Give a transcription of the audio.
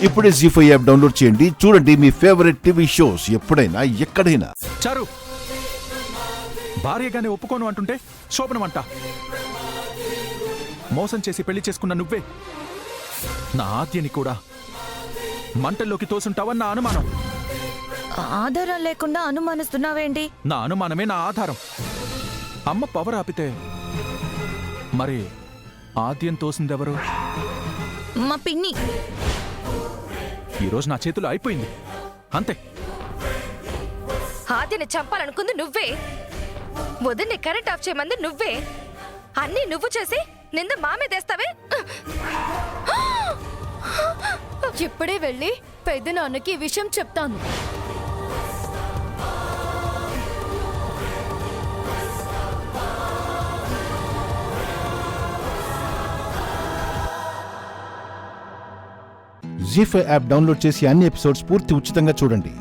ఇప్పుడే జీ5 app download చేయండి. చూడండి మీ ఫేవరెట్ టీవీ షోస్ ఎప్పుడైనా ఎక్కడైనా. చారు, భార్యగానే ఒప్పుకోను అంటుంటే శోభనమంట. మోసం చేసి పెళ్లి చేసుకున్న నువ్వే నా ఆద్యని కూడా మంటల్లోకి తోసుంటావని నా అనుమానం. ఆధారం లేకుండా అనుమానిస్తున్నావేంటి? నా అనుమానమే నా ఆధారం. అమ్మ పవర్ ఆపితే మరి ఆద్యం తోసిందెవరు? మా పిన్ని. ఈరోజు నా చేతిలో అయిపోయింది, అంతే. ఆద్యని చంపాలనుకుంది నువ్వే, వదిన్ని కరెంట్ ఆఫ్ చేయమంది నువ్వే, అన్నీ నువ్వు చేసి నింద మామేదేస్తావే. ఇప్పుడే వెళ్ళి పెద్దనాన్నకి ఈ విషయం చెప్తాను. జీ5 యాప్ డౌన్లోడ్ చేసి అన్ని ఎపిసోడ్స్ పూర్తి ఉచితంగా చూడండి.